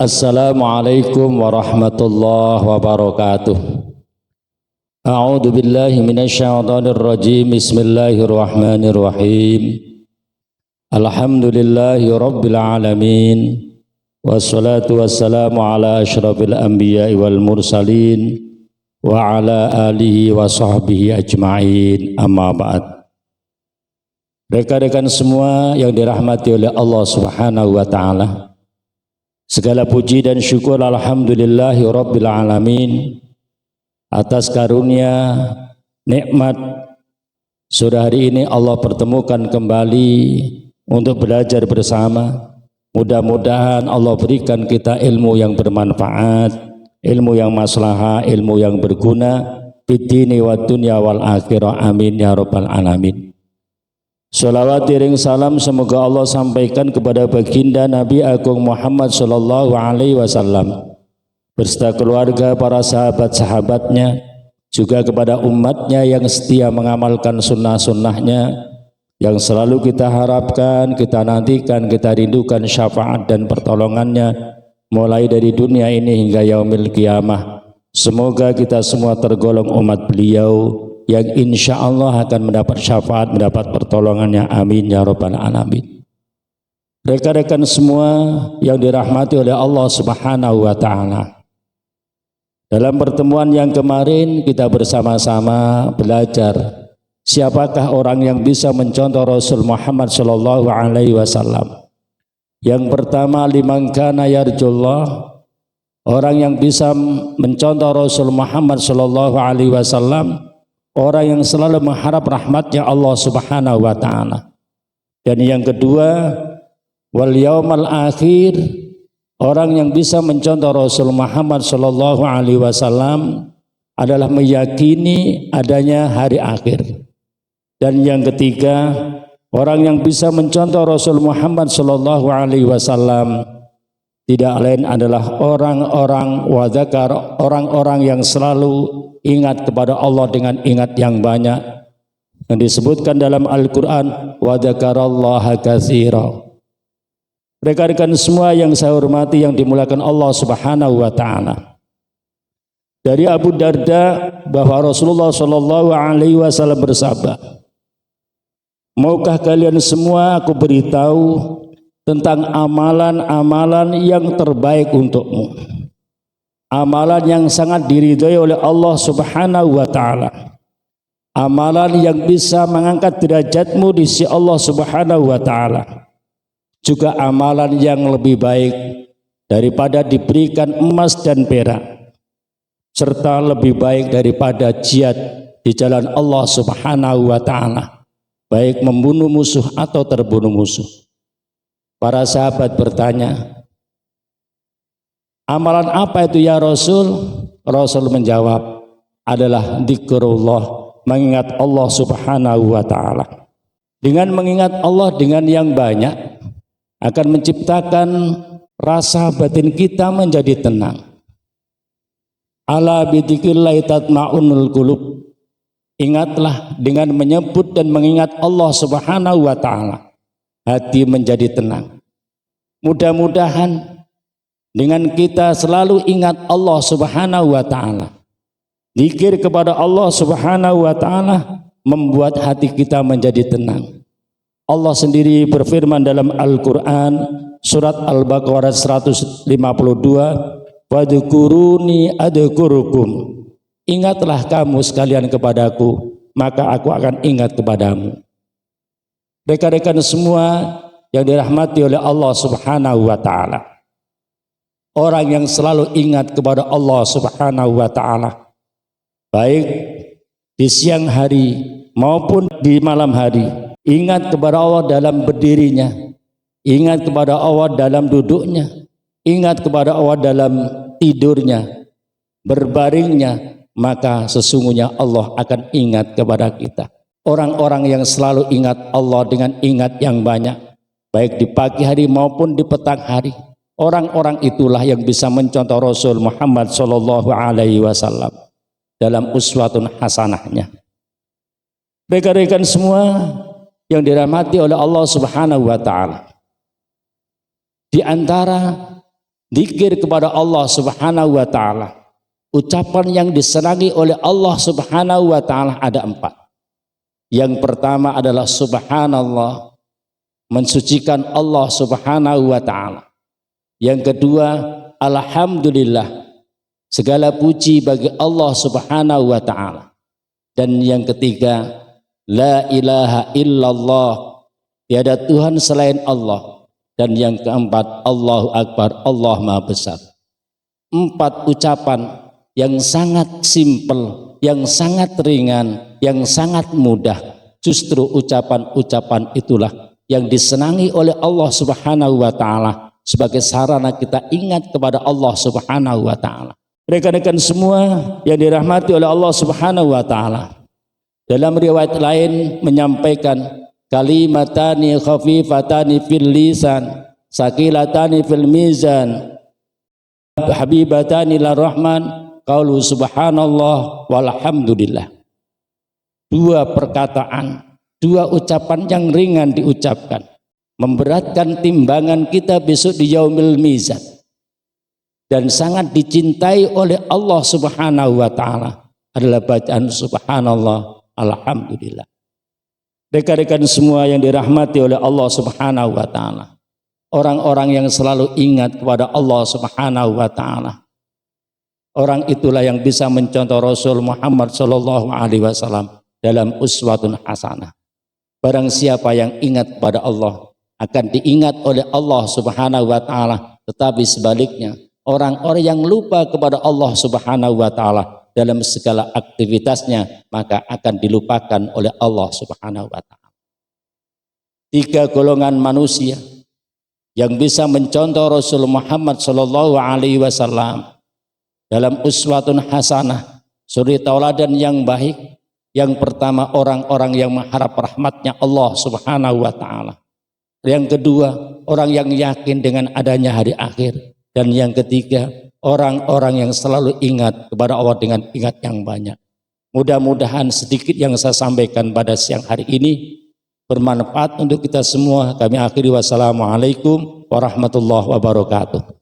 Assalamualaikum warahmatullahi wabarakatuh. A'udzu billahi minasyaitonir rajim. Bismillahirrahmanirrahim. Alhamdulillahi rabbil alamin. Wassalatu wassalamu ala asyrafil anbiya'i wal mursalin wa ala alihi wa sahbihi ajma'in. Amma ba'd. Rekan-rekan semua yang dirahmati oleh Allah Subhanahu wa taala, segala puji dan syukur alhamdulillahi rabbil alamin atas karunia nikmat sore hari ini Allah pertemukan kembali untuk belajar bersama. Mudah-mudahan Allah berikan kita ilmu yang bermanfaat, ilmu yang maslahah, ilmu yang berguna fid dini wad dunya wal akhirah. Amin ya rabbal alamin. Salawat iring salam semoga Allah sampaikan kepada baginda Nabi Agung Muhammad sallallahu alaihi wasallam beserta keluarga, para sahabat-sahabatnya, juga kepada umatnya yang setia mengamalkan sunnah-sunnahnya, yang selalu kita harapkan, kita nantikan, kita rindukan syafaat dan pertolongannya mulai dari dunia ini hingga yaumil qiyamah. Semoga kita semua tergolong umat beliau yang insya Allah akan mendapat syafaat, mendapat pertolongannya. Amin ya rabbal alamin. Rekan-rekan semua yang dirahmati oleh Allah Subhanahu wa taala, dalam pertemuan yang kemarin kita bersama-sama belajar siapakah orang yang bisa mencontoh Rasul Muhammad sallallahu alaihi wasallam. Yang pertama, liman kana yarjullah, orang yang bisa mencontoh Rasul Muhammad sallallahu alaihi wasallam, orang yang selalu mengharap rahmatnya Allah Subhanahu wa taala. Dan yang kedua, wal yaumal akhir, orang yang bisa mencontoh Rasul Muhammad sallallahu alaihi wasallam adalah meyakini adanya hari akhir. Dan yang ketiga, orang yang bisa mencontoh Rasul Muhammad sallallahu alaihi wasallam tidak lain adalah orang-orang wadzakar, orang-orang yang selalu ingat kepada Allah dengan ingat yang banyak, yang disebutkan dalam Al-Quran, wadzakarallaha katsira. Rekan-rekan semua yang saya hormati, yang dimuliakan Allah Subhanahu wa taala, dari Abu Darda bahwa Rasulullah sallallahu alaihi wasallam bersabda, maukah kalian semua aku beritahu tentang amalan-amalan yang terbaik untukmu, amalan yang sangat diridhai oleh Allah Subhanahu wa taala, amalan yang bisa mengangkat derajatmu di sisi Allah Subhanahu wa taala, juga amalan yang lebih baik daripada diberikan emas dan perak, serta lebih baik daripada jihad di jalan Allah Subhanahu wa taala, baik membunuh musuh atau terbunuh musuh. Para sahabat bertanya, amalan apa itu ya Rasul? Rasul menjawab, adalah dzikrullah, mengingat Allah Subhanahu wa taala. Dengan mengingat Allah dengan yang banyak akan menciptakan rasa batin kita menjadi tenang. Ala bidzikrillah tatma'unnul qulub. Ingatlah, dengan menyebut dan mengingat Allah Subhanahu wa taala, hati menjadi tenang. Mudah-mudahan dengan kita selalu ingat Allah Subhanahu wa taala, zikir kepada Allah Subhanahu wa taala, membuat hati kita menjadi tenang. Allah sendiri berfirman dalam Al-Quran surat Al-Baqarah 152, wadhkuruni adhkurukum, ingatlah kamu sekalian kepadaku, maka aku akan ingat kepadamu. Rekan-rekan semua yang dirahmati oleh Allah Subhanahu wa taala, orang yang selalu ingat kepada Allah Subhanahu wa taala, baik di siang hari maupun di malam hari, ingat kepada Allah dalam berdirinya, ingat kepada Allah dalam duduknya, ingat kepada Allah dalam tidurnya, berbaringnya, maka sesungguhnya Allah akan ingat kepada kita. Orang-orang yang selalu ingat Allah dengan ingat yang banyak, baik di pagi hari maupun di petang hari, orang-orang itulah yang bisa mencontoh Rasul Muhammad sallallahu alaihi wasallam dalam uswatun hasanahnya. Rekan-rekan semua yang dirahmati oleh Allah Subhanahu wa taala, di antara Zikir kepada Allah Subhanahu wa taala. Ucapan yang disenangi oleh Allah Subhanahu wa taala ada 4. Yang pertama adalah subhanallah, mensucikan Allah Subhanahu wa taala. Yang kedua, alhamdulillah, segala puji bagi Allah Subhanahu wa taala. Dan yang ketiga, la ilaha illallah, tiada Tuhan selain Allah. Dan yang keempat, Allahu Akbar, Allah Maha Besar. 4 ucapan yang sangat simpel, yang sangat ringan, yang sangat mudah. Justru ucapan-ucapan itulah yang disenangi oleh Allah Subhanahu wa taala sebagai sarana kita ingat kepada Allah Subhanahu wa taala. Rekan-rekan semua yang dirahmati oleh Allah Subhanahu wa taala. Dalam riwayat lain menyampaikan kalimatani khafifatani fil lisan, saqilatani fil mizan, habibatani lir rahman, qaulu subhanallah walhamdulillah. 2 perkataan, 2 ucapan yang ringan diucapkan, memberatkan timbangan kita besok di yaumil mizan, dan sangat dicintai oleh Allah Subhanahu wa taala adalah bacaan subhanallah alhamdulillah. Rekan-rekan semua yang dirahmati oleh Allah Subhanahu wa taala, orang-orang yang selalu ingat kepada Allah Subhanahu wa taala, orang itulah yang bisa mencontoh Rasul Muhammad sallallahu alaihi wasallam dalam uswatun hasanah. Barang siapa yang ingat kepada Allah akan diingat oleh Allah Subhanahu wa taala, tetapi sebaliknya orang-orang yang lupa kepada Allah Subhanahu wa taala dalam segala aktivitasnya maka akan dilupakan oleh Allah Subhanahu wa taala. 3 golongan manusia yang bisa mencontoh Rasul Muhammad sallallahu alaihi wasallam dalam uswatun hasanah, suri tauladan yang baik. Yang pertama, orang-orang yang mengharap rahmatnya Allah Subhanahu wa taala. Yang kedua, orang yang yakin dengan adanya hari akhir. Dan yang ketiga, orang-orang yang selalu ingat kepada Allah dengan ingat yang banyak. Mudah-mudahan sedikit yang saya sampaikan pada siang hari ini bermanfaat untuk kita semua. Kami akhiri, wassalamualaikum warahmatullahi wabarakatuh.